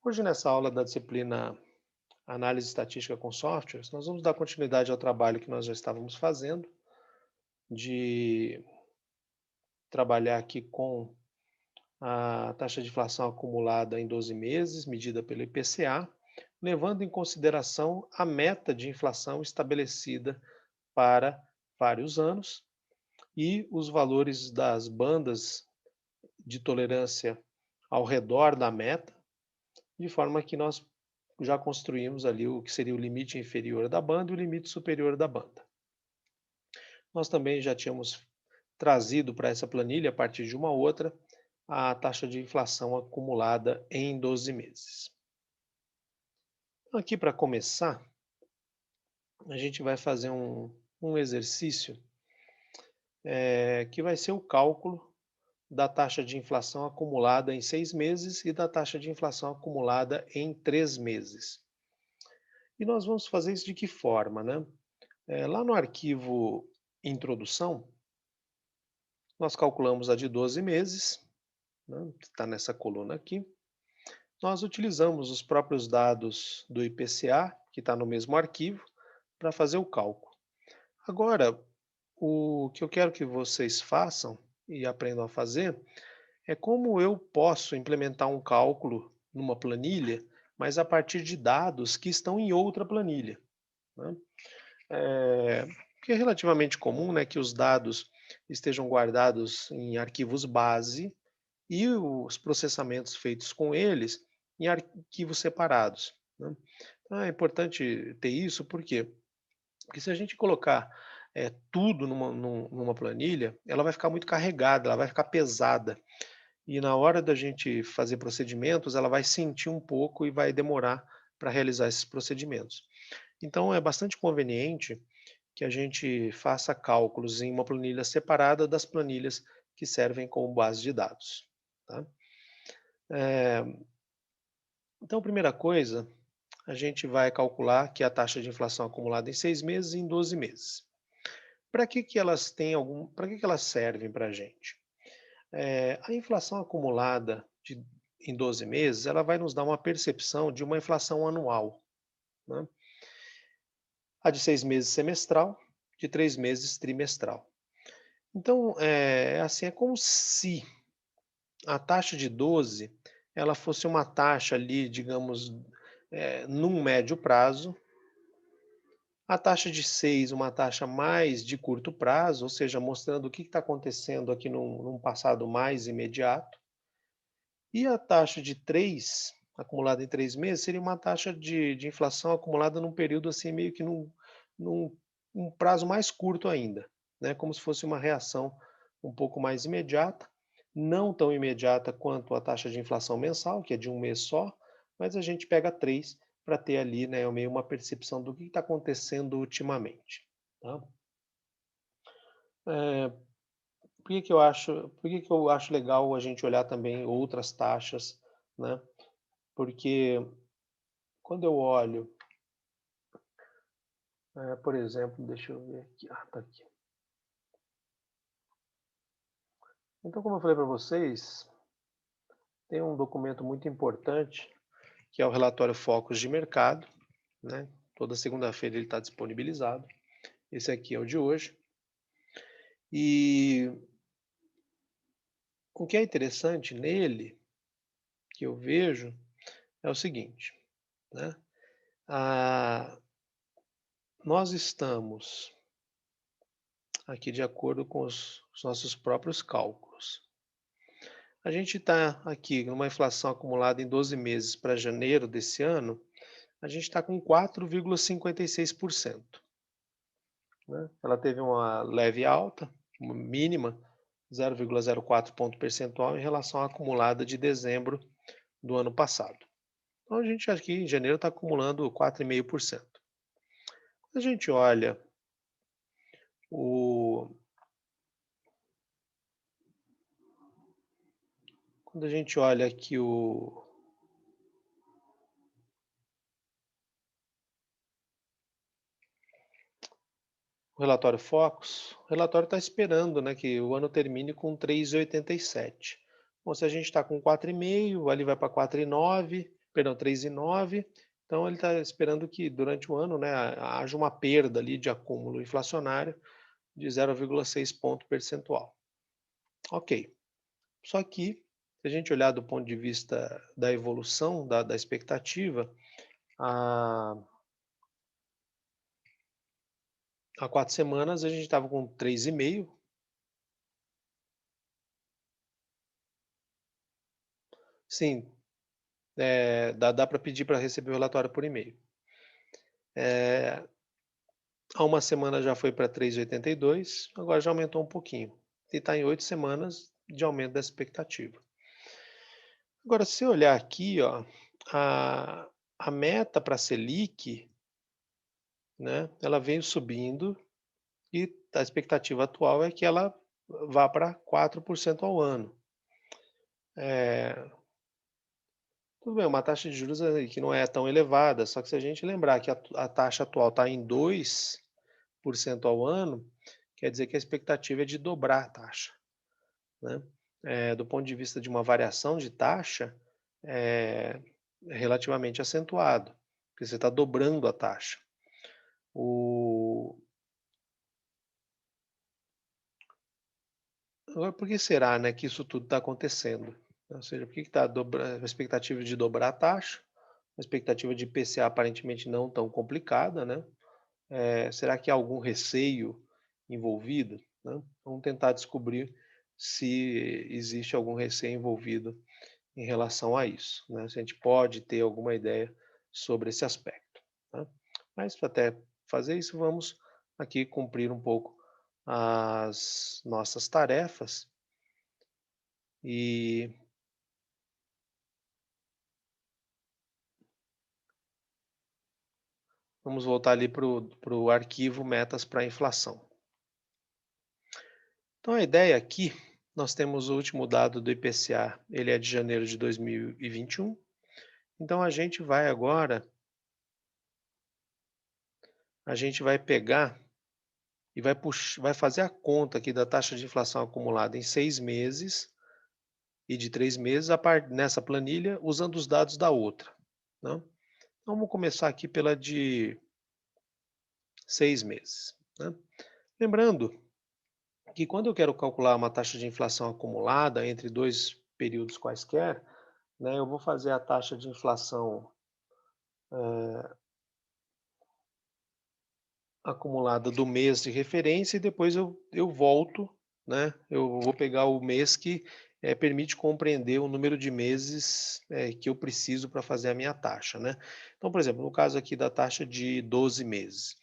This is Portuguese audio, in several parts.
Hoje, nessa aula da disciplina Análise Estatística com Softwares, nós vamos dar continuidade ao trabalho que nós já estávamos fazendo, de trabalhar aqui com a taxa de inflação acumulada em 12 meses, medida pelo IPCA, levando em consideração a meta de inflação estabelecida para vários anos e os valores das bandas de tolerância ao redor da meta, de forma que nós já construímos ali o que seria o limite inferior da banda e o limite superior da banda. Nós também já tínhamos trazido para essa planilha, a partir de uma outra, a taxa de inflação acumulada em 12 meses. Aqui, para começar, a gente vai fazer um exercício que vai ser o cálculo da taxa de inflação acumulada em 6 meses e da taxa de inflação acumulada em 3 meses. E nós vamos fazer isso de que forma, né? Lá no arquivo introdução, nós calculamos a de 12 meses, né, que está nessa coluna aqui. Nós utilizamos os próprios dados do IPCA, que está no mesmo arquivo, para fazer o cálculo. Agora, o que eu quero que vocês façam e aprendam a fazer é como eu posso implementar um cálculo numa planilha, mas a partir de dados que estão em outra planilha, né? Porque é relativamente comum, né, que os dados estejam guardados em arquivos base e os processamentos feitos com eles em arquivos separados, né. Então é importante ter isso, por quê? Porque se a gente colocar, tudo numa planilha, ela vai ficar muito carregada, ela vai ficar pesada, e na hora da gente fazer procedimentos, ela vai sentir um pouco e vai demorar para realizar esses procedimentos. Então é bastante conveniente que a gente faça cálculos em uma planilha separada das planilhas que servem como base de dados, tá? Então, primeira coisa, a gente vai calcular que a taxa de inflação acumulada em 6 meses e em 12 meses. Para que elas servem para a gente? A inflação acumulada em 12 meses, ela vai nos dar uma percepção de uma inflação anual, né? A de 6 meses semestral, de 3 meses trimestral. Então, assim, é como se a taxa de 12 ela fosse uma taxa ali, digamos, num médio prazo, a taxa de 6 uma taxa mais de curto prazo, ou seja, mostrando o que está acontecendo aqui num passado mais imediato, e a taxa de 3 acumulada em 3 meses, seria uma taxa de inflação acumulada num período assim, meio que num um prazo mais curto ainda, né, como se fosse uma reação um pouco mais imediata, não tão imediata quanto a taxa de inflação mensal, que é de um mês só, mas a gente pega 3 para ter ali, né, meio uma percepção do que está acontecendo ultimamente, tá. Eh, por que que eu acho legal a gente olhar também outras taxas, né, porque quando eu olho, por exemplo, deixa eu ver aqui, tá aqui. Então, como eu falei para vocês, tem um documento muito importante, que é o relatório Focos de Mercado, né? Toda segunda-feira ele está disponibilizado. Esse aqui é o de hoje. E o que é interessante nele, que eu vejo, é o seguinte, né? Ah, nós estamos aqui de acordo com os nossos próprios cálculos. A gente está aqui numa inflação acumulada em 12 meses para janeiro desse ano, a gente está com 4,56%, né. Ela teve uma leve alta, uma mínima, 0,04 ponto percentual em relação à acumulada de dezembro do ano passado. Então a gente aqui em janeiro está acumulando 4,5%. Quando a gente olha o quando a gente olha aqui o relatório Focus, o relatório está esperando, né, que o ano termine com 3,87. Bom, se a gente está com 4,5, ali vai para 4,9, perdão, 3,9. Então ele está esperando que durante o ano, né, haja uma perda ali de acúmulo inflacionário de 0,6 ponto percentual. Ok. Só que, se a gente olhar do ponto de vista da evolução da expectativa, há 4 semanas a gente estava com 3,5. Sim, dá para pedir para receber o relatório por e-mail. Há uma semana já foi para 3,82, agora já aumentou um pouquinho. E está em 8 semanas de aumento da expectativa. Agora, se olhar aqui, ó, a meta para a Selic, né, ela veio subindo e a expectativa atual é que ela vá para 4% ao ano. Tudo bem, uma taxa de juros aí que não é tão elevada, só que se a gente lembrar que a taxa atual está em 2% ao ano, quer dizer que a expectativa é de dobrar a taxa, né? Do ponto de vista de uma variação de taxa, é relativamente acentuado, porque você está dobrando a taxa. Agora, por que será, né, que isso tudo está acontecendo? Ou seja, por que está a expectativa de dobrar a taxa, a expectativa de IPCA aparentemente não tão complicada, né? Será que há algum receio envolvido, né? Vamos tentar descobrir se existe algum receio envolvido em relação a isso, né? Se a gente pode ter alguma ideia sobre esse aspecto, tá? Mas para até fazer isso, vamos aqui cumprir um pouco as nossas tarefas e vamos voltar ali para o arquivo metas para inflação. Então a ideia aqui, nós temos o último dado do IPCA, ele é de janeiro de 2021. Então a gente vai agora, a gente vai pegar e vai fazer a conta aqui da taxa de inflação acumulada em 6 meses e de 3 meses nessa planilha, usando os dados da outra, né? Então vamos começar aqui pela de 6 meses, né? Lembrando que quando eu quero calcular uma taxa de inflação acumulada entre dois períodos quaisquer, né, eu vou fazer a taxa de inflação acumulada do mês de referência e depois eu volto, né? Eu vou pegar o mês que permite compreender o número de meses que eu preciso para fazer a minha taxa, né? Então, por exemplo, no caso aqui da taxa de 12 meses.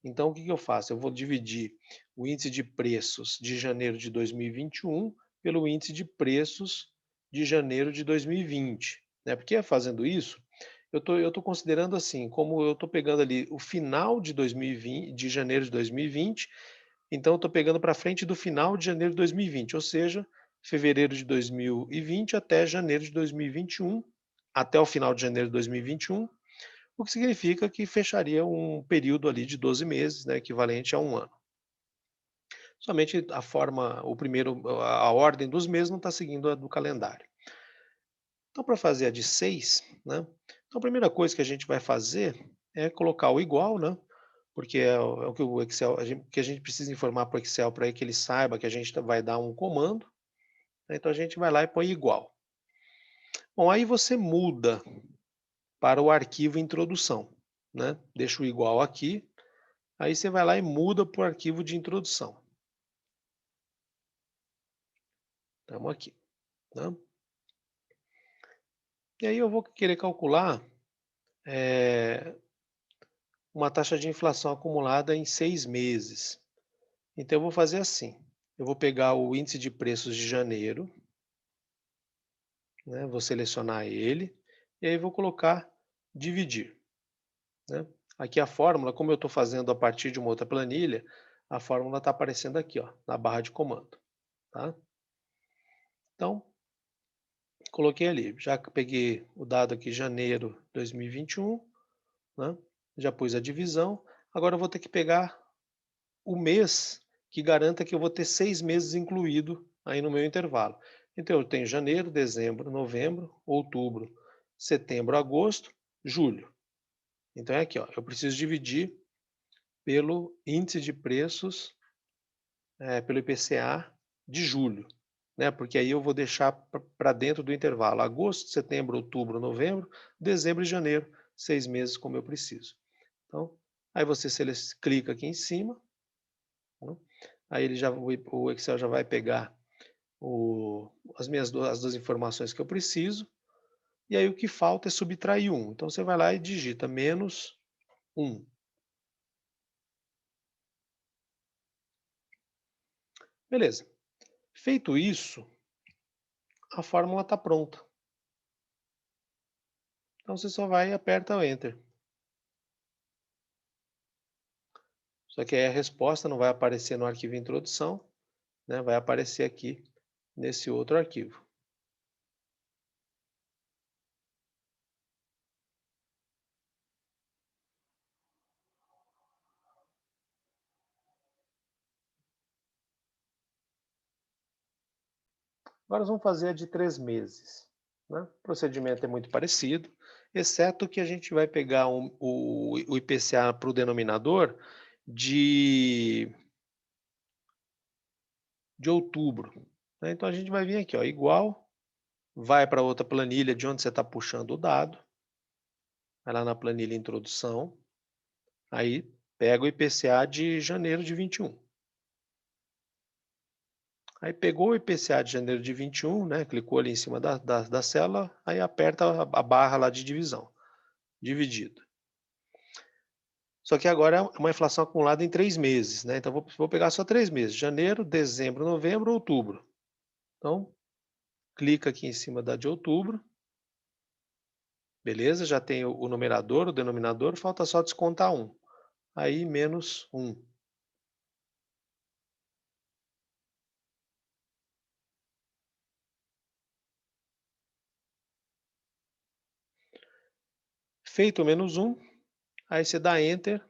Então, o que eu faço? Eu vou dividir o índice de preços de janeiro de 2021 pelo índice de preços de janeiro de 2020, né? Porque fazendo isso, eu tô considerando assim, como eu estou pegando ali o final de 2020, de janeiro de 2020, então eu estou pegando para frente do final de janeiro de 2020, ou seja, fevereiro de 2020 até janeiro de 2021, até o final de janeiro de 2021, o que significa que fecharia um período ali de 12 meses, né, equivalente a um ano. Somente a ordem dos meses não está seguindo a do calendário. Então, para fazer a de 6, né? Então, a primeira coisa que a gente vai fazer é colocar o igual, né? Porque é o que o Excel, que a gente precisa informar para o Excel para que ele saiba que a gente vai dar um comando, né? Então a gente vai lá e põe igual. Bom, aí você muda para o arquivo introdução, né? Deixa o igual aqui, aí você vai lá e muda para o arquivo de introdução. Estamos aqui, né? E aí eu vou querer calcular uma taxa de inflação acumulada em 6 meses. Então eu vou fazer assim, eu vou pegar o índice de preços de janeiro, né, vou selecionar ele, e aí vou colocar dividir, né. Aqui a fórmula, como eu estou fazendo a partir de uma outra planilha, a fórmula está aparecendo aqui, ó, na barra de comando, tá. Então, coloquei ali, já peguei o dado aqui janeiro 2021, né, já pus a divisão, agora eu vou ter que pegar o mês que garanta que eu vou ter 6 meses incluído aí no meu intervalo. Então eu tenho janeiro, dezembro, novembro, outubro, setembro, agosto, julho. Então é aqui, ó, eu preciso dividir pelo índice de preços, pelo IPCA de julho, né? Porque aí eu vou deixar para dentro do intervalo agosto, setembro, outubro, novembro, dezembro e janeiro, 6 meses como eu preciso. Então, aí você clica aqui em cima, né? Aí o Excel já vai pegar as duas informações que eu preciso, e aí o que falta é subtrair 1. Então você vai lá e digita menos 1. Beleza. Feito isso, a fórmula está pronta. Então você só vai e aperta o Enter. Só que aí a resposta não vai aparecer no arquivo introdução, né? Vai aparecer aqui nesse outro arquivo. Agora nós vamos fazer a de 3 meses, né? O procedimento é muito parecido, exceto que a gente vai pegar o IPCA para o denominador de outubro, né? Então a gente vai vir aqui, ó, igual, vai para outra planilha de onde você está puxando o dado, vai lá na planilha introdução, aí pega o IPCA de janeiro de 21. Aí pegou o IPCA de janeiro de 21, né? Clicou ali em cima da célula, aí aperta a barra lá de divisão, dividido. Só que agora é uma inflação acumulada em 3 meses, né? Então vou pegar só 3 meses, janeiro, dezembro, novembro, outubro. Então, clica aqui em cima da de outubro. Beleza, já tem o numerador, o denominador, falta só descontar 1. Aí menos 1. Feito o menos 1, aí você dá Enter.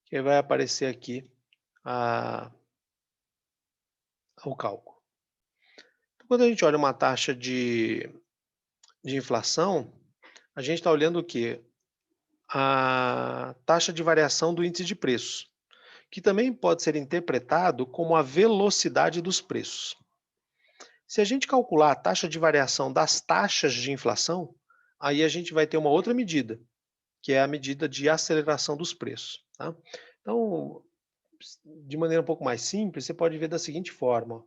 Que vai aparecer aqui o cálculo. Então, quando a gente olha uma taxa de inflação, a gente está olhando o quê? A taxa de variação do índice de preços, que também pode ser interpretado como a velocidade dos preços. Se a gente calcular a taxa de variação das taxas de inflação, aí a gente vai ter uma outra medida, que é a medida de aceleração dos preços. Tá? Então, de maneira um pouco mais simples, você pode ver da seguinte forma: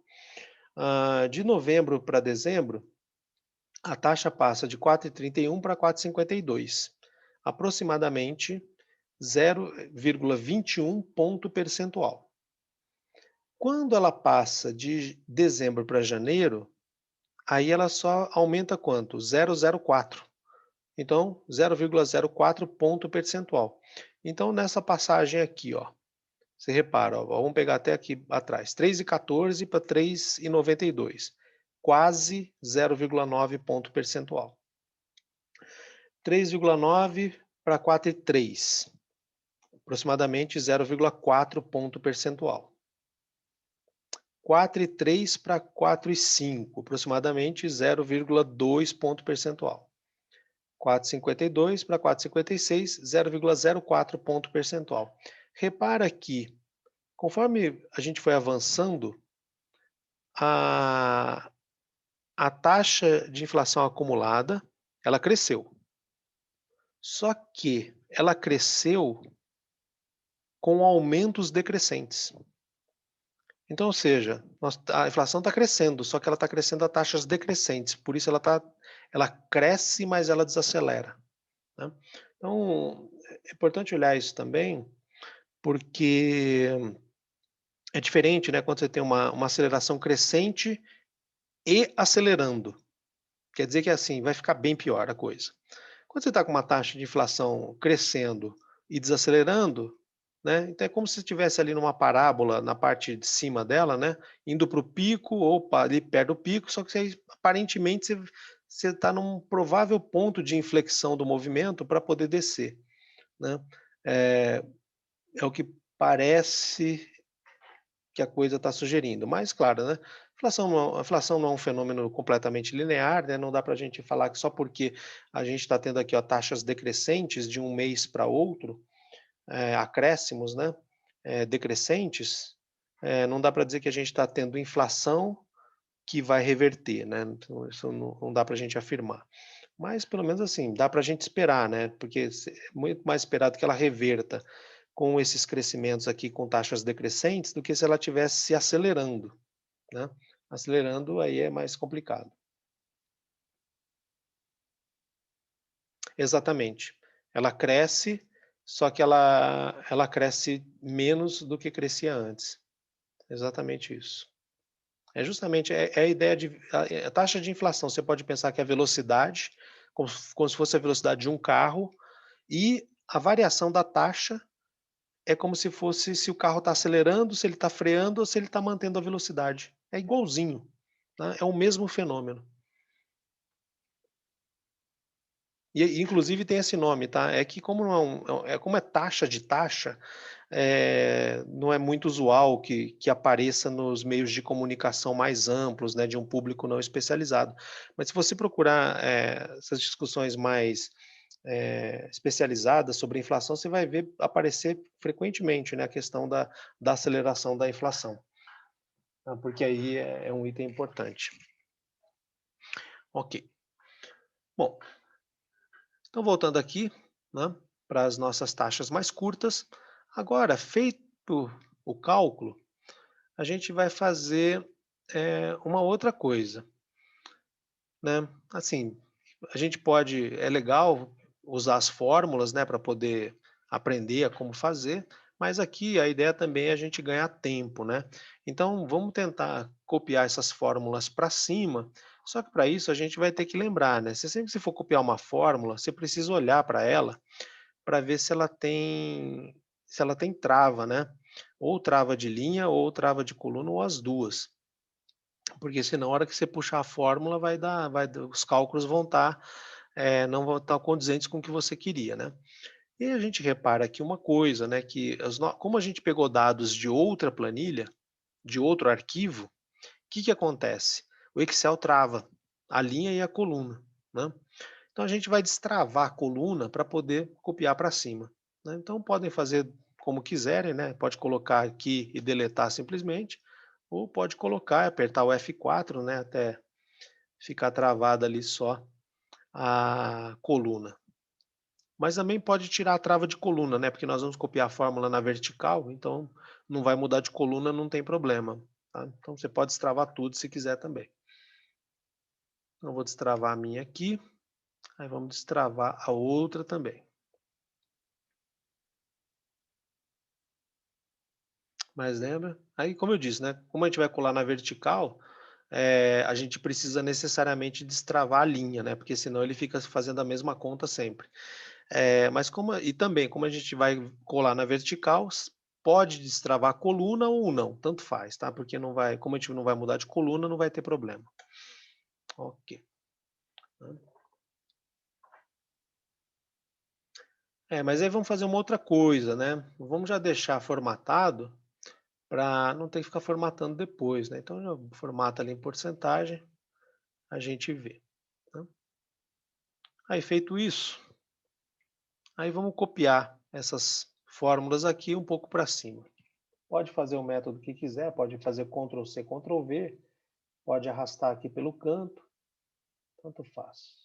de novembro para dezembro, a taxa passa de 4,31 para 4,52, aproximadamente 0,21 ponto percentual. Quando ela passa de dezembro para janeiro, aí ela só aumenta quanto? 0,04. Então, 0,04 ponto percentual. Então, nessa passagem aqui, ó, você repara, ó, vamos pegar até aqui atrás, 3,14 para 3,92, quase 0,9 ponto percentual. 3,9 para 4,3, aproximadamente 0,4 ponto percentual. 4,3 para 4,5, aproximadamente 0,2 ponto percentual. 4,52 para 4,56, 0,04 ponto percentual. Repara que, conforme a gente foi avançando, a, a taxa de inflação acumulada, ela cresceu. Só que ela cresceu com aumentos decrescentes. Então, ou seja, a inflação está crescendo, só que ela está crescendo a taxas decrescentes, por isso ela cresce, mas ela desacelera, né? Então, é importante olhar isso também, porque é diferente, né, quando você tem uma aceleração crescente e acelerando. Quer dizer que assim, vai ficar bem pior a coisa. Quando você está com uma taxa de inflação crescendo e desacelerando, né, então é como se estivesse ali numa parábola na parte de cima dela, né, indo para o pico ou ali perto do pico, só que aparentemente você está num provável ponto de inflexão do movimento para poder descer, né? É o que parece que a coisa está sugerindo. Mas, claro, né, a inflação não é um fenômeno completamente linear, né, não dá para a gente falar que só porque a gente está tendo aqui ó, taxas decrescentes de um mês para outro, acréscimos, né, decrescentes, não dá para dizer que a gente está tendo inflação que vai reverter, né, então isso não dá para a gente afirmar. Mas pelo menos assim, dá para a gente esperar, né, porque é muito mais esperado que ela reverta com esses crescimentos aqui com taxas decrescentes, do que se ela tivesse se acelerando, né. Acelerando, aí é mais complicado. Exatamente. Ela cresce, só que ela cresce menos do que crescia antes. Exatamente isso. É justamente a ideia de a taxa de inflação, você pode pensar que é a velocidade, como se fosse a velocidade de um carro, e a variação da taxa é como se fosse se o carro está acelerando, se ele está freando ou se ele está mantendo a velocidade. É igualzinho, né, é o mesmo fenômeno. E inclusive tem esse nome, tá, é que como não como é taxa de taxa, não é muito usual que apareça nos meios de comunicação mais amplos, né, de um público não especializado. Mas se você procurar, essas discussões mais, especializadas sobre inflação, você vai ver aparecer frequentemente, né, a questão da aceleração da inflação, tá, porque aí é um item importante. Ok. Bom, então voltando aqui, né, para as nossas taxas mais curtas, agora feito o cálculo, a gente vai fazer, uma outra coisa, né. Assim, a gente pode é legal usar as fórmulas, né, para poder aprender a como fazer, mas aqui a ideia também é a gente ganhar tempo, né. Então vamos tentar copiar essas fórmulas para cima, só que para isso a gente vai ter que lembrar, né, se sempre que você for copiar uma fórmula, você precisa olhar para ela, para ver se ela tem trava, né, ou trava de linha ou trava de coluna ou as 2. Porque senão a hora que você puxar a fórmula vai dar os cálculos vão estar, não vão estar condizentes com o que você queria, né. E aí a gente repara aqui uma coisa, né, que como a gente pegou dados de outra planilha, de outro arquivo, o que que acontece? O Excel trava a linha e a coluna, né. Então a gente vai destravar a coluna para poder copiar para cima, né. Então podem fazer como quiserem, né, pode colocar aqui e deletar simplesmente, ou pode colocar, apertar o F4, né, até ficar travada ali só a coluna. Mas também pode tirar a trava de coluna, né, porque nós vamos copiar a fórmula na vertical, então não vai mudar de coluna, não tem problema, tá. Então você pode destravar tudo se quiser também. Então eu vou destravar a minha aqui, aí vamos destravar a outra também. Mas lembra? Aí, como eu disse, né, como a gente vai colar na vertical, a gente precisa necessariamente destravar a linha, né, porque senão ele fica fazendo a mesma conta sempre. Mas também, como a gente vai colar na vertical, pode destravar a coluna ou não, tanto faz, tá, porque não vai como a gente não vai mudar de coluna, não vai ter problema. Ok. Mas aí vamos fazer uma outra coisa, né, vamos já deixar formatado para não ter que ficar formatando depois, né, então já formata ali em porcentagem, a gente vê, tá. Aí feito isso, aí vamos copiar essas fórmulas aqui um pouco para cima. Pode fazer o método que quiser, pode fazer Ctrl C, Ctrl V, pode arrastar aqui pelo canto, tanto faz.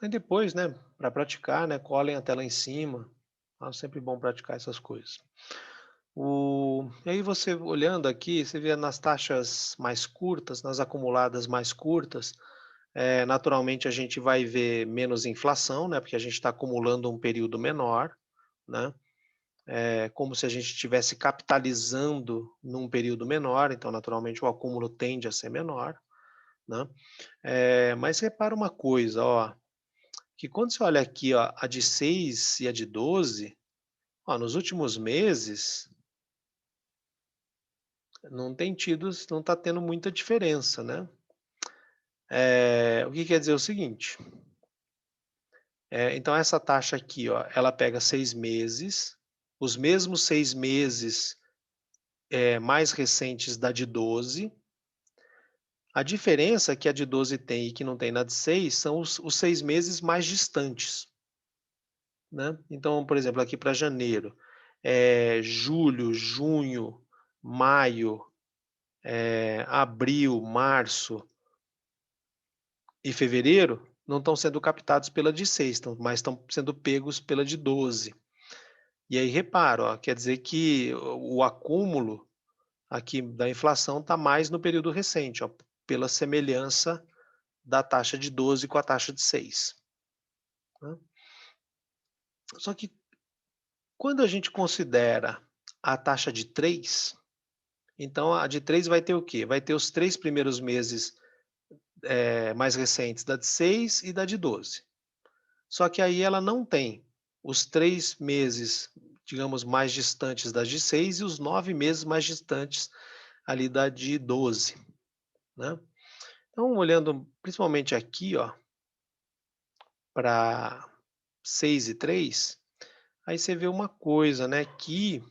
E depois, né, para praticar, né, colhem a tela em cima, tá, sempre bom praticar essas coisas. E aí você olhando aqui, você vê nas taxas mais curtas, nas acumuladas mais curtas, naturalmente a gente vai ver menos inflação, né, porque a gente está acumulando um período menor, né, é como se a gente estivesse capitalizando num período menor, então naturalmente o acúmulo tende a ser menor, né. Mas repara uma coisa, ó, que quando você olha aqui, ó, a de 6 e a de 12, ó, nos últimos meses não está tendo muita diferença, né. O que quer dizer o seguinte, então essa taxa aqui, ó, ela pega 6 meses, os mesmos 6 meses, mais recentes da de 12. A diferença que a de 12 tem e que não tem na de 6 são os 6 meses mais distantes, né. Então, por exemplo, aqui para janeiro, julho, junho, maio, abril, março e fevereiro não estão sendo captados pela de 6, mas estão sendo pegos pela de 12. E aí repara, ó, quer dizer que o acúmulo aqui da inflação está mais no período recente, ó, pela semelhança da taxa de 12 com a taxa de 6, né. Só que quando a gente considera a taxa de 3, então a de 3 vai ter o quê? Vai ter os 3 primeiros meses, mais recentes da de 6 e da de 12. Só que aí ela não tem os 3 meses, digamos, mais distantes da de 6 e os 9 meses mais distantes ali da de 12, né. Então olhando principalmente aqui, ó, para 6 e 3, aí você vê uma coisa, né, que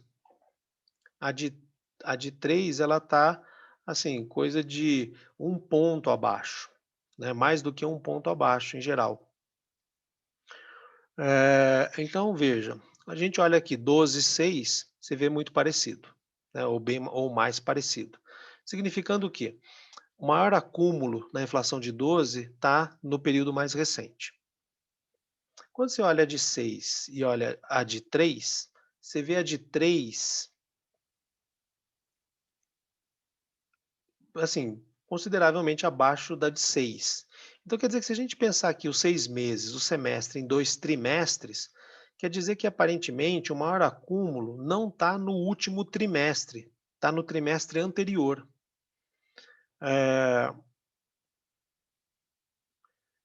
a de a de 3 ela tá, assim, coisa de um ponto abaixo, né, mais do que um ponto abaixo em geral. Então veja, a gente olha aqui 12 e 6, você vê muito parecido, né, ou mais parecido. Significando o quê? O maior acúmulo na inflação de 12 está no período mais recente. Quando você olha a de 6 e olha a de 3, você vê a de 3, assim, consideravelmente abaixo da de 6. Então quer dizer que se a gente pensar aqui os 6 meses, o semestre em 2 trimestres, quer dizer que aparentemente o maior acúmulo não está no último trimestre, está no trimestre anterior. Eh,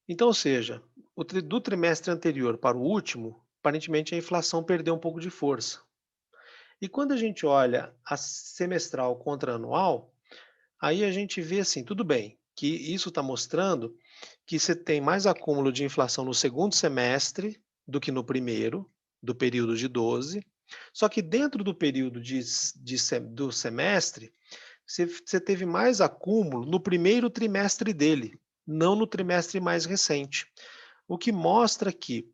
então, ou seja, do trimestre anterior para o último, aparentemente a inflação perdeu um pouco de força. E quando a gente olha a semestral contra anual, aí a gente vê assim, tudo bem, que isso está mostrando que você tem mais acúmulo de inflação no segundo semestre do que no primeiro, do período de 12, só que dentro do período do semestre, você teve mais acúmulo no primeiro trimestre dele, não no trimestre mais recente. O que mostra que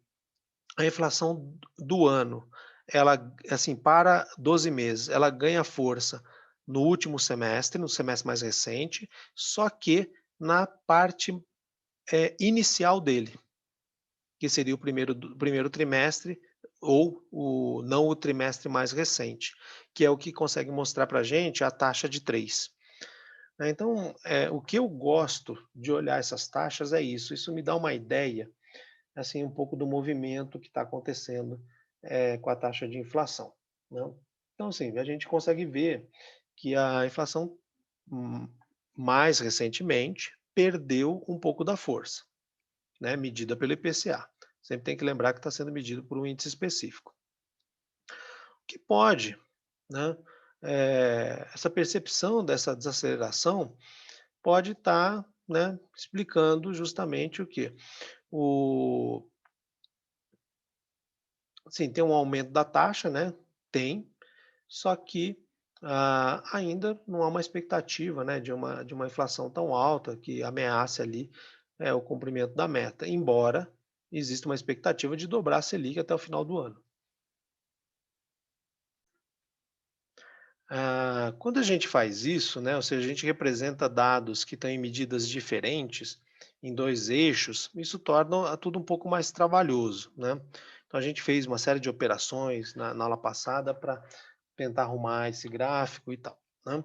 a inflação do ano, ela, assim, para 12 meses, ela ganha força no último semestre, no semestre mais recente, só que na parte, inicial dele, que seria o primeiro trimestre ou não o trimestre mais recente, que é o que consegue mostrar para a gente a taxa de 3. Né. Então, o que eu gosto de olhar essas taxas é isso me dá uma ideia, assim, um pouco do movimento que está acontecendo, com a taxa de inflação, né. Então, assim, a gente consegue ver que a inflação, hum, mais recentemente, perdeu um pouco da força, né, medida pelo IPCA. Sempre tem que lembrar que está sendo medido por um índice específico. O que pode, né, essa percepção dessa desaceleração pode estar, né, explicando justamente o quê? O Sim, tem um aumento da taxa, né, tem, só que, ainda não há uma expectativa, né, de uma inflação tão alta que ameace ali, o cumprimento da meta, embora exista uma expectativa de dobrar a Selic até o final do ano. Quando a gente faz isso, né, ou seja, a gente representa dados que têm medidas diferentes em 2 eixos, isso torna tudo um pouco mais trabalhoso, né. Então a gente fez uma série de operações na aula passada para tentar arrumar esse gráfico e tal, né.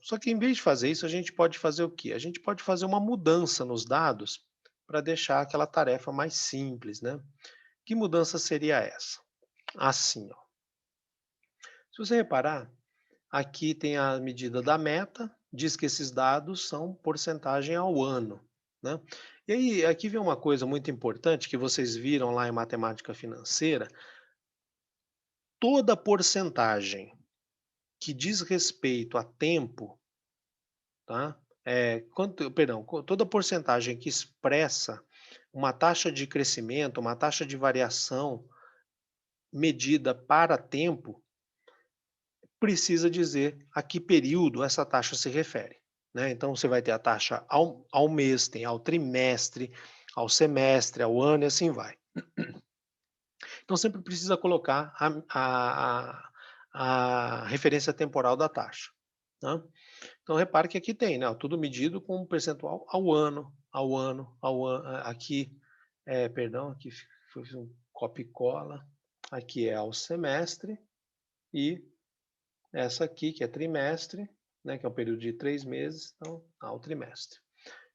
Só que em vez de fazer isso, a gente pode fazer o quê? A gente pode fazer uma mudança nos dados para deixar aquela tarefa mais simples, né? Que mudança seria essa? Assim, ó. Se você reparar, aqui tem a medida da meta, diz que esses dados são porcentagem ao ano, né? E aí, aqui vem uma coisa muito importante que vocês viram lá em matemática financeira: toda porcentagem que diz respeito a tempo, tá? Toda porcentagem que expressa uma taxa de crescimento, uma taxa de variação medida para tempo, precisa dizer a que período essa taxa se refere, né? Então você vai ter a taxa ao mês, tem ao trimestre, ao semestre, ao ano e assim vai. Então sempre precisa colocar a referência temporal da taxa, tá? Então repare que aqui tem, né, tudo medido com um percentual ao ano, aqui, perdão, aqui foi um copia e cola, aqui é ao semestre e essa aqui que é trimestre, né, que é um período de 3 meses, então ao trimestre.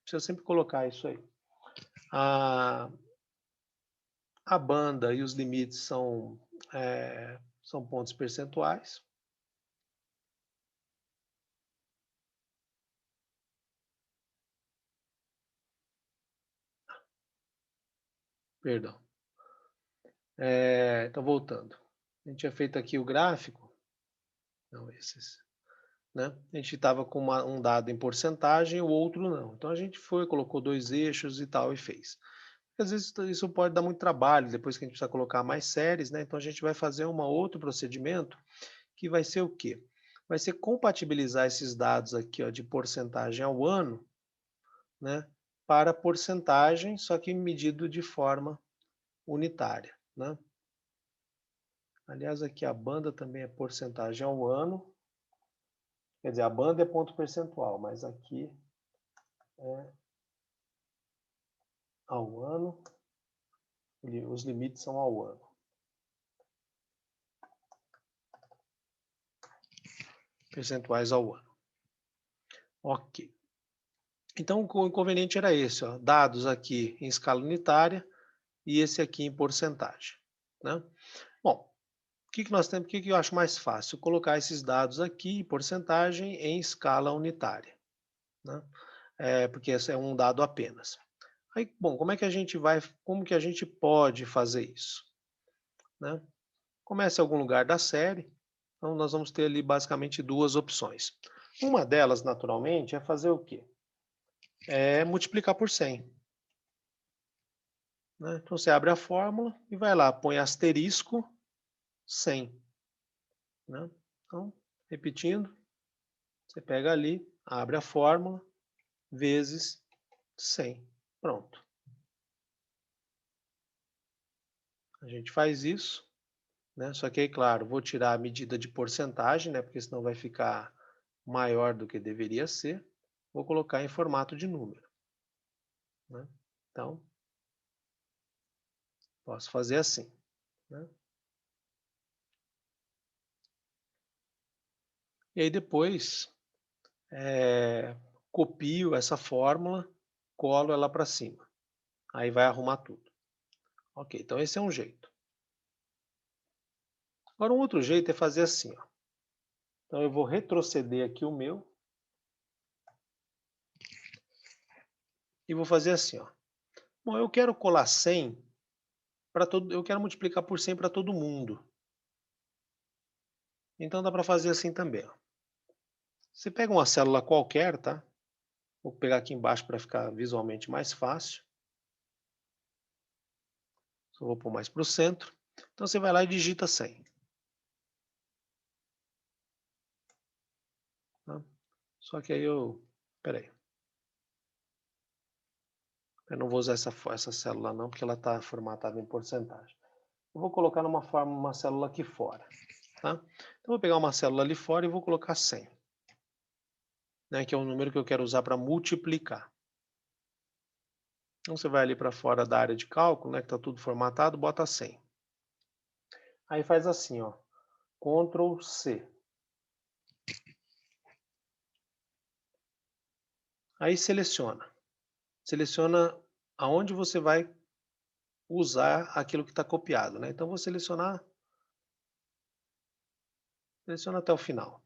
Precisa sempre colocar isso aí. A banda e os limites são pontos percentuais. Perdão. Então, voltando. A gente tinha feito aqui o gráfico. Não, esses. Né? A gente estava com um dado em porcentagem, o outro não. Então, a gente foi, colocou 2 eixos e tal, e fez. Às vezes isso pode dar muito trabalho, depois que a gente precisa colocar mais séries, né? Então, a gente vai fazer um outro procedimento, que vai ser o quê? Vai ser compatibilizar esses dados aqui, ó, de porcentagem ao ano, né, para porcentagem, só que medido de forma unitária, né? Aliás, aqui a banda também é porcentagem ao ano, quer dizer, a banda é ponto percentual, mas aqui é ao ano, os limites são ao ano. Percentuais ao ano. Ok. Então, o inconveniente era esse, ó, dados aqui em escala unitária e esse aqui em porcentagem, né? Bom, o que nós temos? O que eu acho mais fácil? Colocar esses dados aqui, porcentagem, em escala unitária, né? Porque esse é um dado apenas. Aí, bom, como que a gente pode fazer isso, né? Comece em algum lugar da série, então nós vamos ter ali basicamente duas opções. Uma delas, naturalmente, é fazer o quê? É multiplicar por 100. Né? Então você abre a fórmula e vai lá, põe asterisco 100. Né? Então, repetindo, você pega ali, abre a fórmula, vezes 100. Pronto. A gente faz isso, né? Só que aí, claro, vou tirar a medida de porcentagem, né? Porque senão vai ficar maior do que deveria ser. Vou colocar em formato de número, né? Então, posso fazer assim, né? E aí depois, copio essa fórmula, colo ela para cima. Aí vai arrumar tudo. Ok, então esse é um jeito. Agora um outro jeito é fazer assim, ó. Então eu vou retroceder aqui o meu e vou fazer assim, ó. Bom, eu quero colar 100 para todo, eu quero multiplicar por 100 para todo mundo. Então dá para fazer assim também, ó. Você pega uma célula qualquer, tá? Vou pegar aqui embaixo para ficar visualmente mais fácil. Só vou pôr mais para o centro. Então você vai lá e digita 100. Tá? Só que aí peraí. Eu não vou usar essa célula não, porque ela está formatada em porcentagem. Eu vou colocar uma célula aqui fora. Tá? Então vou pegar uma célula ali fora e vou colocar 100. Né, que é o número que eu quero usar para multiplicar. Então você vai ali para fora da área de cálculo, né, que está tudo formatado, bota 100. Aí faz assim, ó, Ctrl C. Aí seleciona. Seleciona aonde você vai usar aquilo que está copiado, né? Então vou selecionar, seleciona até o final.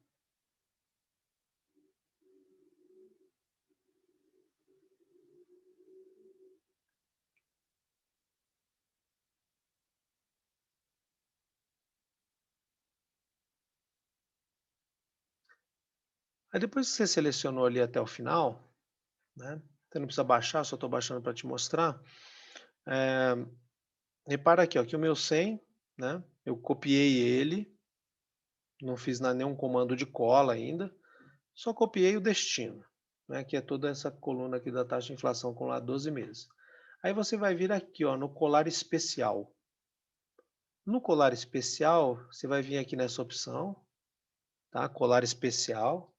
Aí depois que você selecionou ali até o final, né? Você não precisa baixar, só estou baixando para te mostrar. Eh, Repara aqui, ó, que o meu 100, né? Eu copiei ele, não fiz nenhum comando de cola ainda, só copiei o destino, né? Que é toda essa coluna aqui da taxa de inflação com lá 12 meses. Aí você vai vir aqui, ó, no colar especial. No colar especial, você vai vir aqui nessa opção, tá? Colar especial.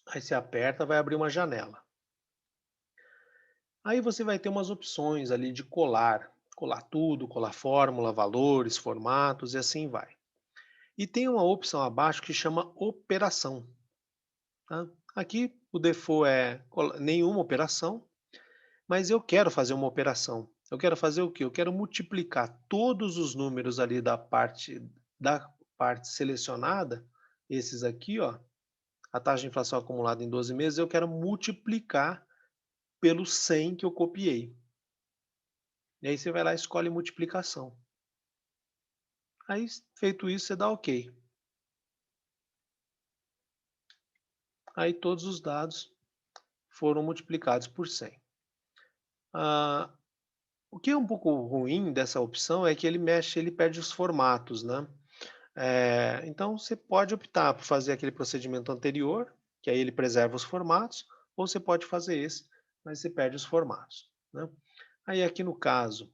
Aí você aperta, vai abrir uma janela. Aí você vai ter umas opções ali de colar. Colar tudo, colar fórmula, valores, formatos e assim vai. E tem uma opção abaixo que chama operação. Tá? Aqui o default é nenhuma operação, mas eu quero fazer uma operação. Eu quero fazer o quê? Eu quero multiplicar todos os números ali da parte selecionada, esses aqui, ó, a taxa de inflação acumulada em 12 meses, eu quero multiplicar pelo 100 que eu copiei. E aí você vai lá e escolhe multiplicação. Aí, feito isso, você dá OK. Aí todos os dados foram multiplicados por 100. Ah, o que é um pouco ruim dessa opção é que ele perde os formatos, né? Então você pode optar por fazer aquele procedimento anterior, que aí ele preserva os formatos, ou você pode fazer esse, mas você perde os formatos, né? Aí aqui no caso,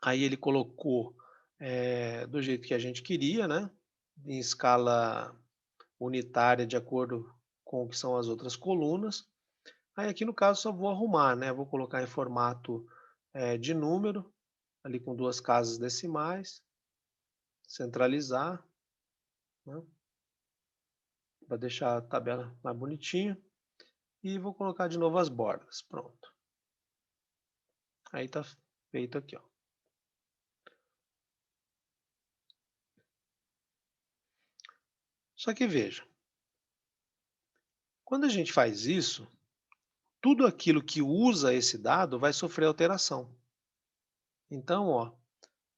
aí ele colocou do jeito que a gente queria, né? Em escala unitária de acordo com o que são as outras colunas. Aí aqui no caso só vou arrumar, né? Vou colocar em formato de número, ali com 2 casas decimais, centralizar, né? Para deixar a tabela mais bonitinha. E vou colocar de novo as bordas, pronto. Aí tá feito aqui, ó. Só que veja, quando a gente faz isso, tudo aquilo que usa esse dado vai sofrer alteração. Então, ó,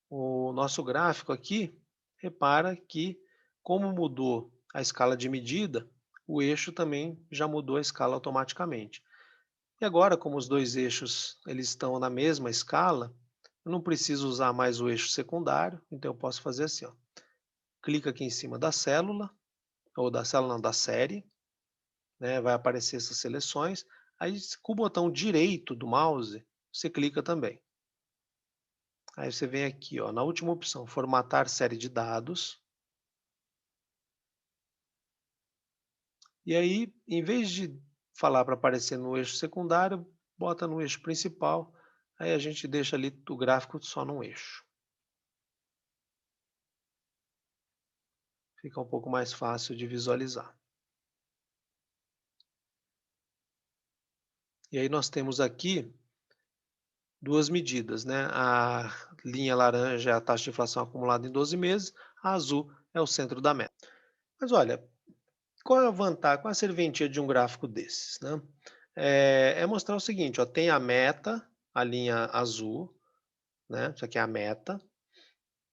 o nosso gráfico aqui, repara que como mudou a escala de medida, o eixo também já mudou a escala automaticamente. E agora, como os dois eixos eles estão na mesma escala, eu não preciso usar mais o eixo secundário, então eu posso fazer assim, ó. Clica aqui em cima da célula, ou da célula não, da série, né, vai aparecer essas seleções, aí com o botão direito do mouse, você clica também. Aí você vem aqui, ó, na última opção, formatar série de dados. E aí, em vez de falar para aparecer no eixo secundário, bota no eixo principal, aí a gente deixa ali o gráfico só num eixo. Fica um pouco mais fácil de visualizar. E aí nós temos aqui duas medidas, né? A linha laranja é a taxa de inflação acumulada em 12 meses, a azul é o centro da meta. Mas olha, qual é a vantagem, qual é a serventia de um gráfico desses, né? É mostrar o seguinte, ó, tem a meta, a linha azul, né? Isso aqui é a meta,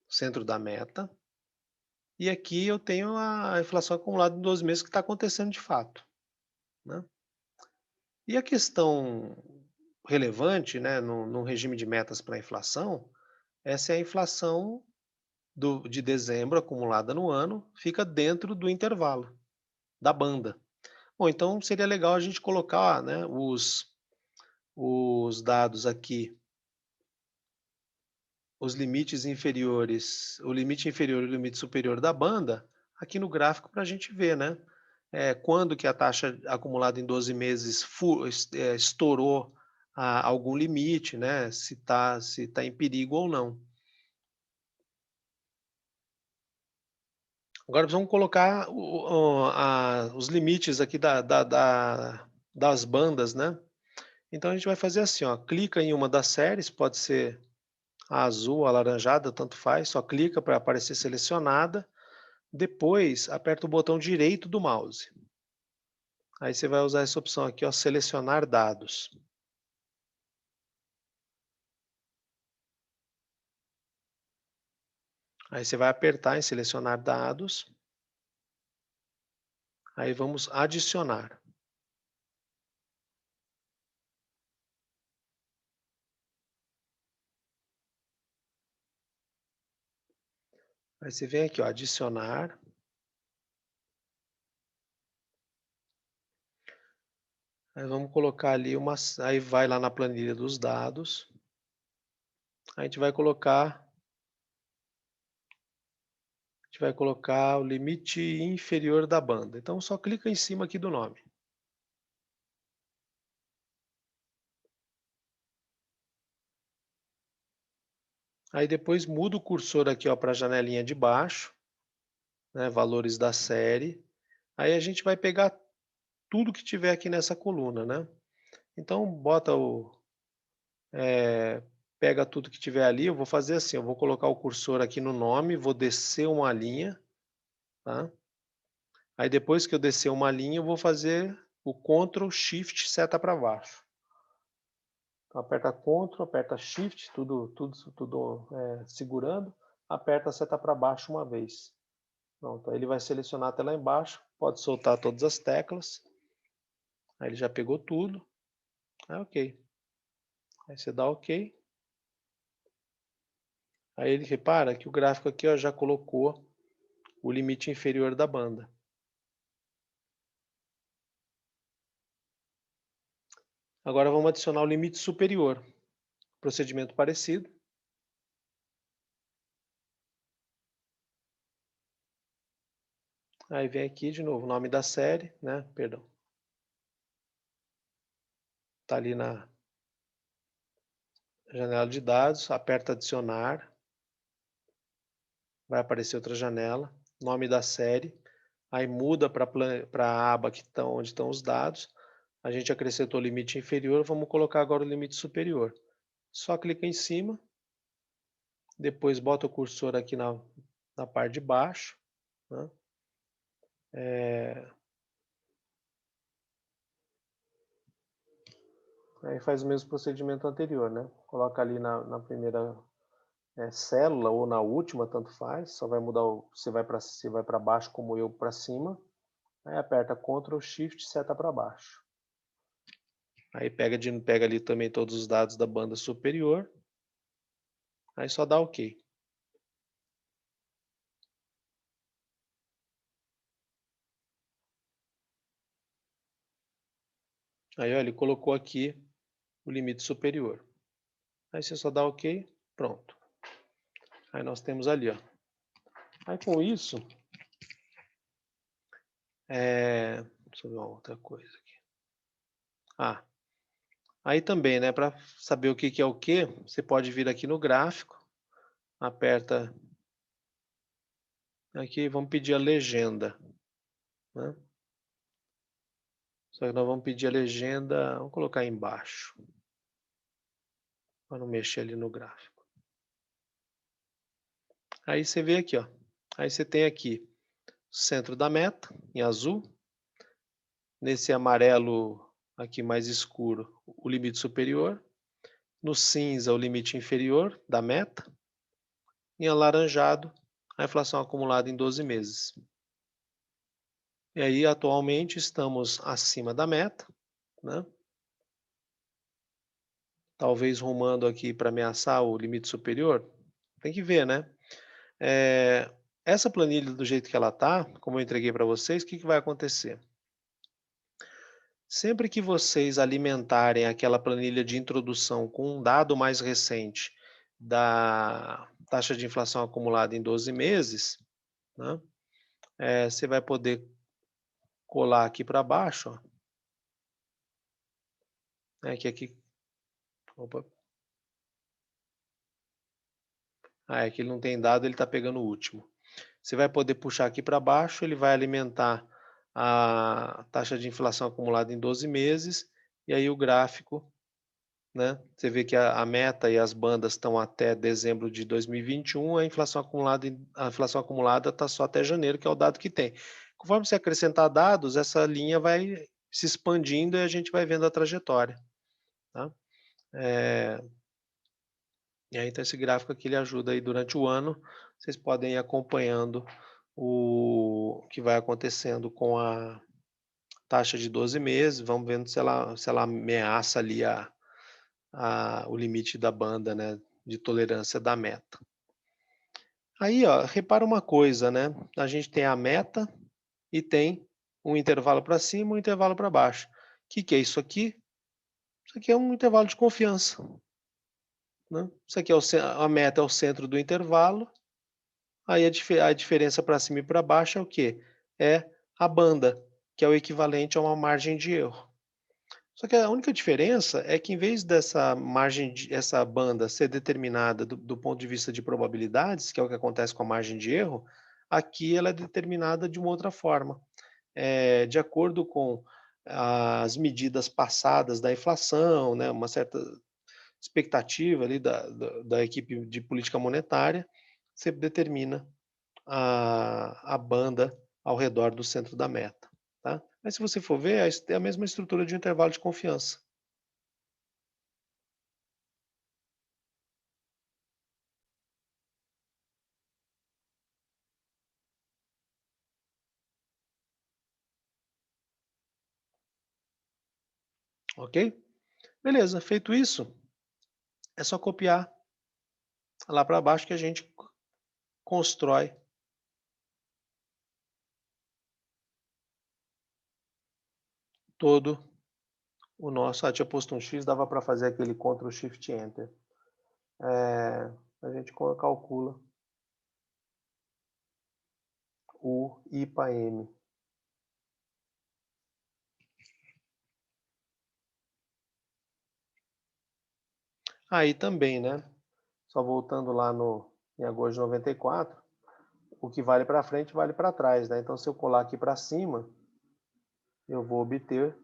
centro da meta, e aqui eu tenho a inflação acumulada em 12 meses que está acontecendo de fato, né? E a questão relevante, né, no regime de metas para a inflação, essa é a inflação de dezembro acumulada no ano, fica dentro do intervalo, da banda. Bom, então seria legal a gente colocar, né, os dados aqui, os limites inferiores, o limite inferior e o limite superior da banda, aqui no gráfico para a gente ver, né? Quando que a taxa acumulada em 12 meses estourou algum limite, né? Se tá em perigo ou não. Agora vamos colocar os limites aqui das bandas, né? Então a gente vai fazer assim, ó, clica em uma das séries, pode ser a azul, a alaranjada, tanto faz, só clica para aparecer selecionada, depois aperta o botão direito do mouse. Aí você vai usar essa opção aqui, ó, selecionar dados. Aí você vai apertar em selecionar dados, aí vamos adicionar. Aí você vem aqui, ó, adicionar. Aí vamos colocar ali aí vai lá na planilha dos dados. A gente vai colocar o limite inferior da banda. Então só clica em cima aqui do nome. Aí depois muda o cursor aqui, ó, para a janelinha de baixo, né, valores da série. Aí a gente vai pegar tudo que tiver aqui nessa coluna, né? Então pega tudo que tiver ali. Eu vou fazer assim, eu vou colocar o cursor aqui no nome, vou descer uma linha, tá? Aí depois que eu descer uma linha, eu vou fazer o Ctrl Shift seta para baixo. Então, aperta Ctrl, aperta Shift, tudo segurando, aperta a seta para baixo uma vez. Pronto, aí ele vai selecionar até lá embaixo, pode soltar todas as teclas. Aí ele já pegou tudo. Aí ok. Aí você dá ok. Aí ele repara que o gráfico aqui, ó, já colocou o limite inferior da banda. Agora vamos adicionar o limite superior. Procedimento parecido. Aí vem aqui de novo, nome da série, né? Perdão. Está ali na janela de dados, aperta adicionar. Vai aparecer outra janela, nome da série. Aí muda para a aba onde estão os dados. A gente acrescentou o limite inferior, vamos colocar agora o limite superior. Só clica em cima, depois bota o cursor aqui na parte de baixo, né? Aí faz o mesmo procedimento anterior, né? Coloca ali na primeira célula ou na última, tanto faz, só vai mudar se vai para baixo como eu para cima. Aí aperta Ctrl Shift seta para baixo. Aí pega ali também todos os dados da banda superior. Aí só dá OK. Aí olha, ele colocou aqui o limite superior. Aí você só dá OK, pronto. Aí nós temos ali, ó. Aí com isso, deixa eu ver uma outra coisa aqui. Aí também, né, para saber o que que é o que, você pode vir aqui no gráfico, aperta aqui, vamos pedir a legenda, né? Só que nós vamos pedir a legenda, vamos colocar aí embaixo, para não mexer ali no gráfico. Aí você vê aqui, ó. Aí você tem aqui centro da meta, em azul. Nesse amarelo aqui mais escuro, o limite superior. No cinza, o limite inferior da meta. Em alaranjado, a inflação acumulada em 12 meses. E aí, atualmente, estamos acima da meta, né? Talvez rumando aqui para ameaçar o limite superior. Tem que ver, né? Essa planilha, do jeito que ela está, como eu entreguei para vocês, o que que vai acontecer? Sempre que vocês alimentarem aquela planilha de introdução com um dado mais recente da taxa de inflação acumulada em 12 meses, né, você vai poder colar aqui para baixo, ó, que aqui, opa, aqui ele não tem dado, ele está pegando o último. Você vai poder puxar aqui para baixo, ele vai alimentar a taxa de inflação acumulada em 12 meses, e aí o gráfico, né, você vê que a meta e as bandas estão até dezembro de 2021, a inflação acumulada está só até janeiro, que é o dado que tem. Conforme você acrescentar dados, essa linha vai se expandindo e a gente vai vendo a trajetória, tá? E aí então esse gráfico aqui ele ajuda aí durante o ano, vocês podem ir acompanhando o que vai acontecendo com a taxa de 12 meses, vamos vendo se ela ameaça ali o limite da banda, né, de tolerância da meta. Aí, ó, repara uma coisa, né? A gente tem a meta e tem um intervalo para cima e um intervalo para baixo. O que é isso aqui? Isso aqui é um intervalo de confiança, né? Isso aqui a meta é o centro do intervalo. Aí a diferença para cima e para baixo é o quê? É a banda, que é o equivalente a uma margem de erro. Só que a única diferença é que em vez dessa essa banda ser determinada do ponto de vista de probabilidades, que é o que acontece com a margem de erro, aqui ela é determinada de uma outra forma. De acordo com as medidas passadas da inflação, né, uma certa expectativa ali da equipe de política monetária, você determina a banda ao redor do centro da meta, tá? Mas se você for ver, é a mesma estrutura de um intervalo de confiança. Ok? Beleza, feito isso, é só copiar lá para baixo que a gente constrói todo o nosso. Tinha posto um X, dava para fazer aquele Ctrl Shift Enter. A gente calcula o IPA-M. Aí também, né? Só voltando lá em agosto de 94, o que vale para frente vale para trás, né? Então, se eu colar aqui para cima, eu vou obter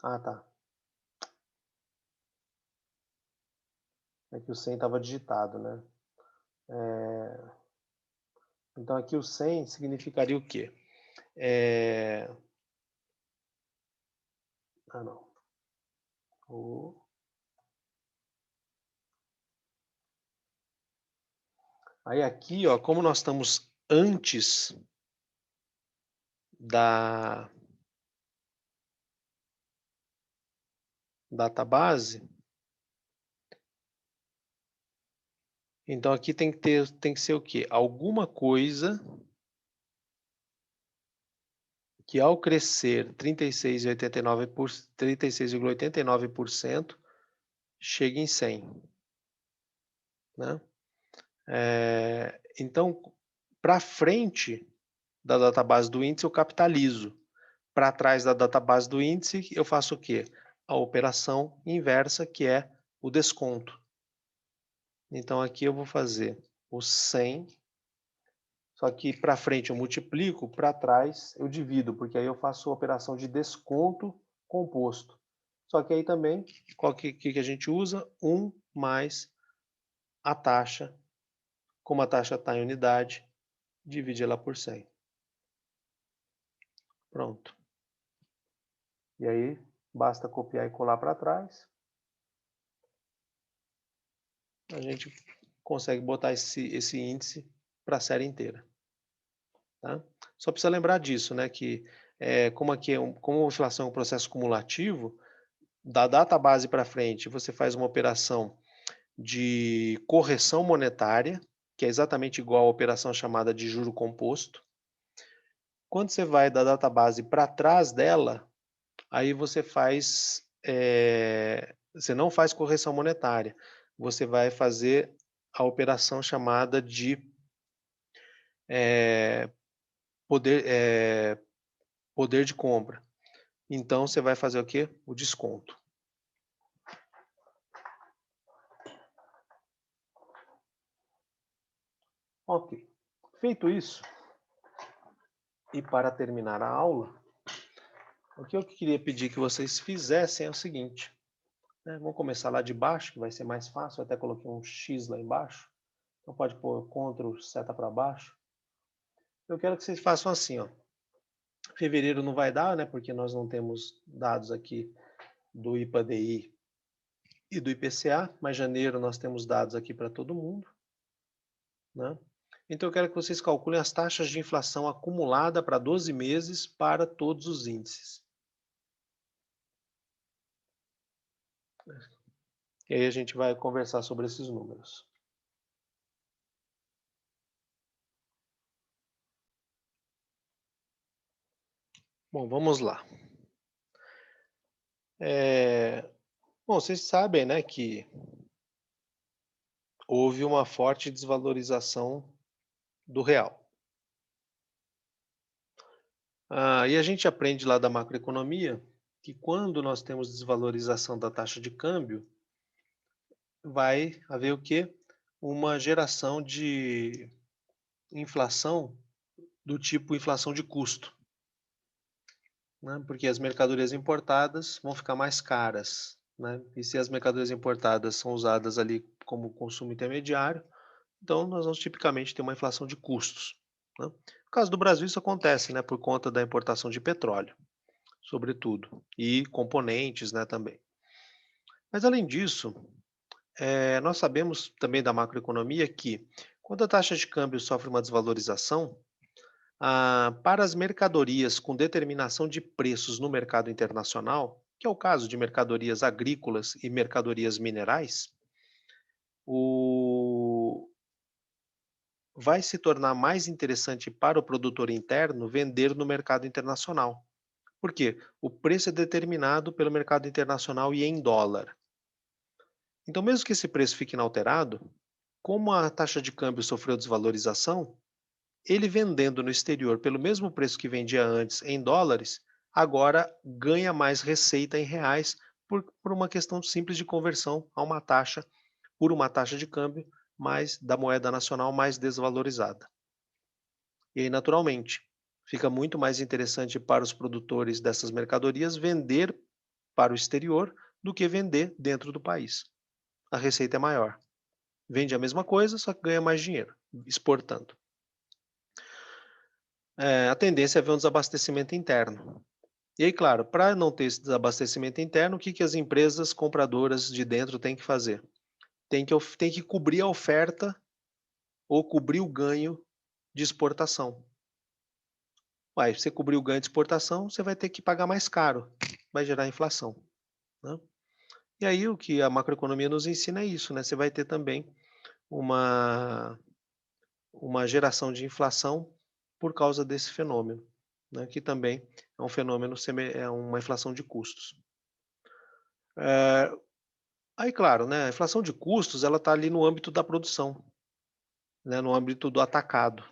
tá. É que o 100 estava digitado, né? Então, aqui o 100 significaria o quê? Não. Aí aqui, ó, como nós estamos antes da database, então aqui tem que ser o quê? Alguma coisa que ao crescer 36,89% chegue em 100, né? Então, para frente da database do índice eu capitalizo. Para trás da database do índice eu faço o quê? A operação inversa, que é o desconto. Então aqui eu vou fazer o 100, só que para frente eu multiplico, para trás eu divido, porque aí eu faço a operação de desconto composto. Só que aí também, qual que a gente usa? 1 mais a taxa, como a taxa está em unidade, divide ela por 100. Pronto. E aí basta copiar e colar para trás. A gente consegue botar esse índice para a série inteira. Tá? Só precisa lembrar disso, né? Que como aqui como a inflação é um processo cumulativo, da data base para frente, você faz uma operação de correção monetária, que é exatamente igual à operação chamada de juro composto. Quando você vai da data base para trás dela, aí você você não faz correção monetária, você vai fazer a operação chamada de poder, poder de compra. Então você vai fazer o quê? O desconto. Ok. Feito isso, e para terminar a aula, o que eu queria pedir que vocês fizessem é o seguinte, né? Vamos começar lá de baixo, que vai ser mais fácil. Eu até coloquei um X lá embaixo. Então pode pôr Ctrl, seta para baixo. Eu quero que vocês façam assim, ó. Fevereiro não vai dar, né? Porque nós não temos dados aqui do IPADI e do IPCA, mas janeiro nós temos dados aqui para todo mundo, né? Então eu quero que vocês calculem as taxas de inflação acumulada para 12 meses para todos os índices. E aí a gente vai conversar sobre esses números. Bom, vamos lá. Bom, vocês sabem, né, que houve uma forte desvalorização do real. E a gente aprende lá da macroeconomia que quando nós temos desvalorização da taxa de câmbio, vai haver o quê? Uma geração de inflação do tipo inflação de custo, né? Porque as mercadorias importadas vão ficar mais caras, né? E se as mercadorias importadas são usadas ali como consumo intermediário, então nós vamos tipicamente ter uma inflação de custos, né? No caso do Brasil isso acontece, né, por conta da importação de petróleo, sobretudo, e componentes, né, também. Mas além disso, nós sabemos também da macroeconomia que quando a taxa de câmbio sofre uma desvalorização, para as mercadorias com determinação de preços no mercado internacional, que é o caso de mercadorias agrícolas e mercadorias minerais, o... vai se tornar mais interessante para o produtor interno vender no mercado internacional. Por quê? O preço é determinado pelo mercado internacional e em dólar. Então, mesmo que esse preço fique inalterado, como a taxa de câmbio sofreu desvalorização, ele vendendo no exterior pelo mesmo preço que vendia antes em dólares, agora ganha mais receita em reais por uma questão simples de conversão a uma taxa, por uma taxa de câmbio mais da moeda nacional mais desvalorizada. E aí, naturalmente, fica muito mais interessante para os produtores dessas mercadorias vender para o exterior do que vender dentro do país. A receita é maior. Vende a mesma coisa, só que ganha mais dinheiro exportando. A tendência é ver um desabastecimento interno. E aí, claro, para não ter esse desabastecimento interno, o que as empresas compradoras de dentro têm que fazer? Tem que cobrir a oferta ou cobrir o ganho de exportação. Uai, você cobrir o ganho de exportação, você vai ter que pagar mais caro, vai gerar inflação, né? E aí o que a macroeconomia nos ensina é isso, né? Você vai ter também uma, uma geração de inflação por causa desse fenômeno, né? Que também é um fenômeno, é uma inflação de custos. Aí, claro, né, a inflação de custos ela está ali no âmbito da produção, né, no âmbito do atacado.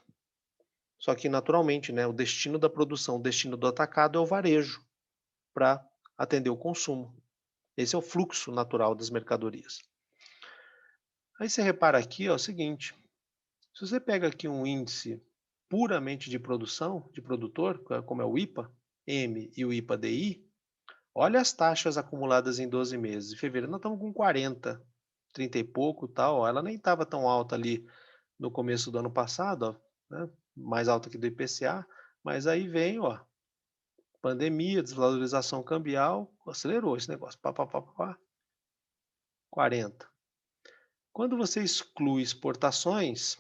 Só que, naturalmente, né, o destino da produção, o destino do atacado é o varejo, para atender o consumo. Esse é o fluxo natural das mercadorias. Aí você repara aqui, ó, é o seguinte, se você pega aqui um índice puramente de produção, de produtor, como é o IPA-M e o IPA-DI, olha as taxas acumuladas em 12 meses. Em fevereiro nós estamos com 40, 30 e pouco, tal, ó, ela nem estava tão alta ali no começo do ano passado, ó, né, mais alta que do IPCA, mas aí vem, ó, pandemia, desvalorização cambial, acelerou esse negócio, pá, pá, pá, pá, pá, 40. Quando você exclui exportações,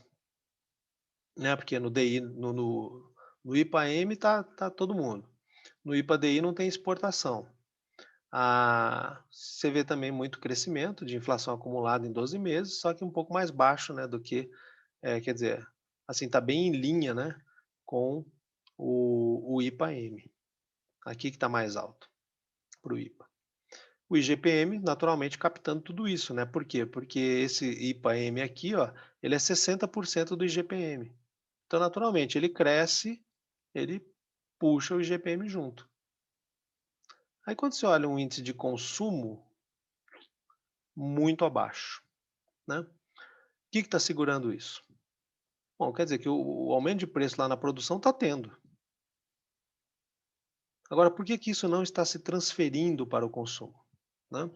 né, porque no DI, no IPA-M tá todo mundo, no IPA-DI não tem exportação. Você vê também muito crescimento de inflação acumulada em 12 meses, só que um pouco mais baixo, né, do que, quer dizer, assim, está bem em linha, né, com o IPA-M. Aqui que está mais alto para o IPA. O IGPM, naturalmente, captando tudo isso, né? Por quê? Porque esse IPA-M aqui, ó, ele é 60% do IGPM. Então, naturalmente, ele cresce, ele puxa o IGPM junto. Aí, quando você olha um índice de consumo, muito abaixo, né? O que está segurando isso? Bom, quer dizer que o aumento de preço lá na produção está tendo. Agora, por que que isso não está se transferindo para o consumo, né?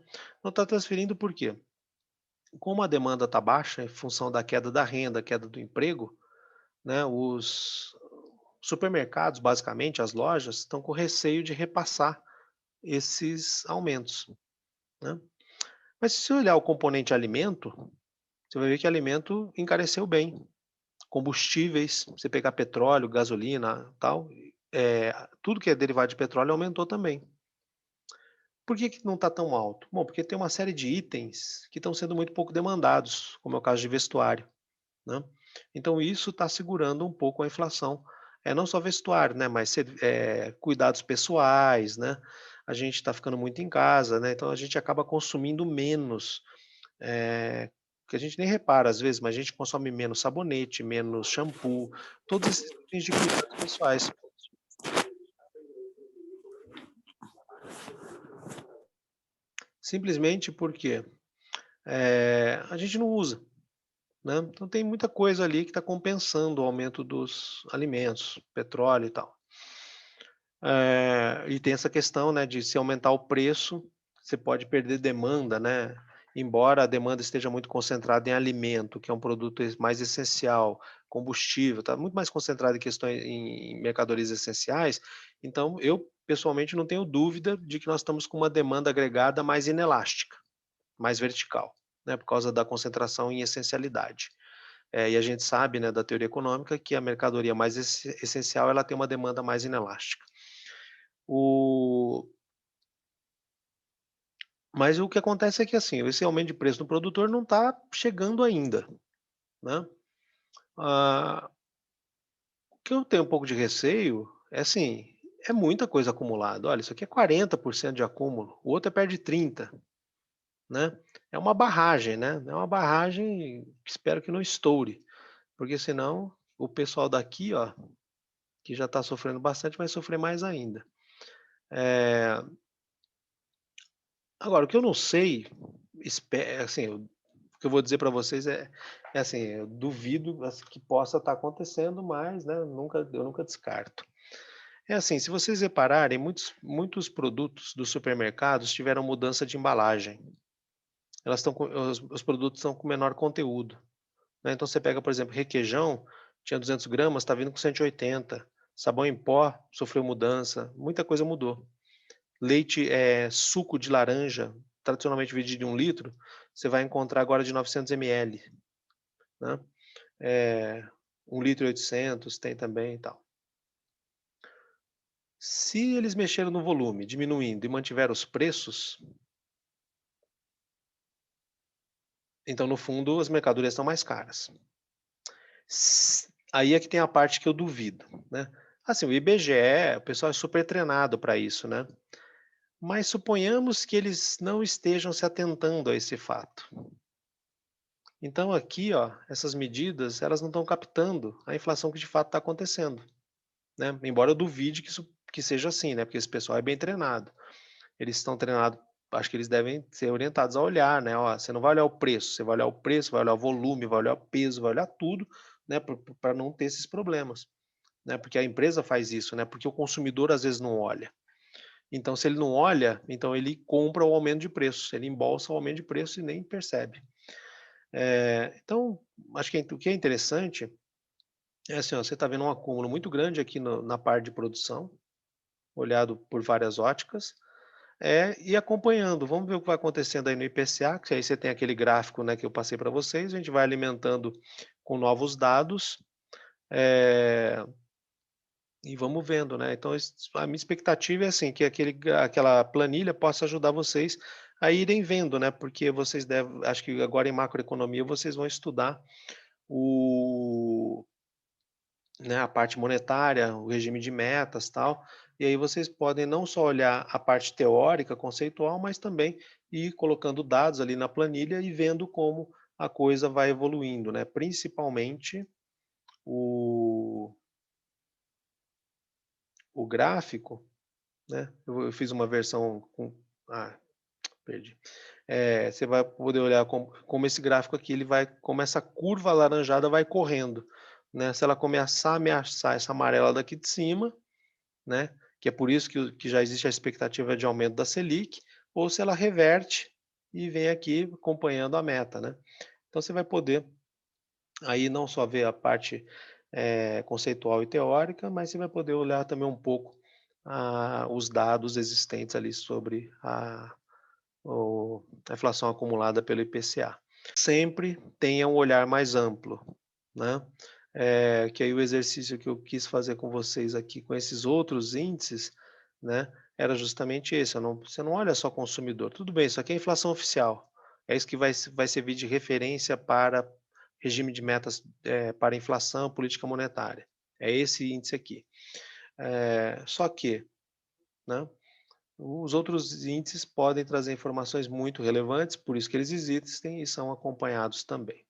Não está transferindo por quê? Como a demanda está baixa em função da queda da renda, queda do emprego, né, os supermercados, basicamente, as lojas, estão com receio de repassar esses aumentos, né. Mas se você olhar o componente alimento, você vai ver que alimento encareceu bem. Combustíveis, você pegar petróleo, gasolina, tal, tudo que é derivado de petróleo aumentou também. Por que que não está tão alto? Bom, porque tem uma série de itens que estão sendo muito pouco demandados, como é o caso de vestuário, né. Então isso está segurando um pouco a inflação. Não só vestuário, né, mas cuidados pessoais, né, a gente está ficando muito em casa, né, então a gente acaba consumindo menos, que a gente nem repara às vezes, mas a gente consome menos sabonete, menos shampoo, todos esses itens de cuidados pessoais. Simplesmente porque, a gente não usa, né, então tem muita coisa ali que está compensando o aumento dos alimentos, petróleo e tal. E tem essa questão, né, de se aumentar o preço, você pode perder demanda, né. Embora a demanda esteja muito concentrada em alimento, que é um produto mais essencial, combustível, está muito mais concentrado em questões em mercadorias essenciais, então eu pessoalmente não tenho dúvida de que nós estamos com uma demanda agregada mais inelástica, mais vertical, né, por causa da concentração em essencialidade. E a gente sabe, né, da teoria econômica que a mercadoria mais essencial, ela tem uma demanda mais inelástica. O Mas o que acontece é que, assim, esse aumento de preço no produtor não está chegando ainda, né. Ah, o que eu tenho um pouco de receio é assim, é muita coisa acumulada. Olha, isso aqui é 40% de acúmulo, o outro é perto de 30, né. É uma barragem, né, é uma barragem que espero que não estoure, porque senão o pessoal daqui, ó, que já está sofrendo bastante, vai sofrer mais ainda. Eh, Agora o que eu não sei, assim, o que eu vou dizer para vocês é assim, eu duvido que possa estar acontecendo, mas, né, eu nunca descarto. É assim, se vocês repararem, muitos produtos dos supermercados tiveram mudança de embalagem. Elas estão com os produtos estão com menor conteúdo, né, então você pega, por exemplo, requeijão, tinha 200 gramas, está vindo com 180. Sabão em pó sofreu mudança, muita coisa mudou. Leite, suco de laranja, tradicionalmente vendido em 1 litro, você vai encontrar agora de 900 ml, né. Eh, 1 litro e 800 tem também e tal. Se eles mexeram no volume, diminuindo e mantiveram os preços, então no fundo as mercadorias estão mais caras. Aí é que tem a parte que eu duvido, né. Assim, o IBGE, o pessoal é super treinado para isso, né. Mas suponhamos que eles não estejam se atentando a esse fato. Então aqui, ó, essas medidas, elas não estão captando a inflação que de fato está acontecendo, né. Embora eu duvide que seja assim, né, porque esse pessoal é bem treinado. Eles estão treinados, acho que eles devem ser orientados a olhar, né, ó, você não vai olhar o preço, você vai olhar o preço, vai olhar o volume, vai olhar o peso, vai olhar tudo, né, para não ter esses problemas, né, porque a empresa faz isso, né, porque o consumidor às vezes não olha. Então se ele não olha, então ele compra o aumento de preço, ele embolsa o aumento de preço e nem percebe. Então, acho que o que é interessante é assim, ó, você está vendo um acúmulo muito grande aqui na parte de produção, olhado por várias óticas, e acompanhando. Vamos ver o que vai acontecendo aí no IPCA, que aí você tem aquele gráfico, né, que eu passei para vocês, a gente vai alimentando com novos dados, eh, e vamos vendo, né. Então a minha expectativa é assim, que aquela planilha possa ajudar vocês a irem vendo, né, porque vocês devem, acho que agora em macroeconomia vocês vão estudar o né, a parte monetária, o regime de metas, tal, e aí vocês podem não só olhar a parte teórica, conceitual, mas também ir colocando dados ali na planilha e vendo como a coisa vai evoluindo, né, principalmente o o gráfico, né, eu fiz uma versão com perdi. Você vai poder olhar como esse gráfico aqui, ele vai como essa curva alaranjada vai correndo, né? Se ela começar a ameaçar essa amarela daqui de cima, né, que é por isso que já existe a expectativa de aumento da Selic, ou se ela reverte e vem aqui acompanhando a meta, né. Então você vai poder aí não só ver a parte, conceitual e teórica, mas você vai poder olhar também um pouco, os dados existentes ali sobre a inflação acumulada pelo IPCA. Sempre tenha um olhar mais amplo, né. Que aí o exercício que eu quis fazer com vocês aqui, com esses outros índices, né, era justamente esse, eu não você não olha só consumidor, tudo bem, isso aqui é inflação oficial, é isso que vai servir de referência para regime de metas, para inflação, política monetária, é esse índice aqui. Só que, né, os outros índices podem trazer informações muito relevantes, por isso que eles existem e são acompanhados também.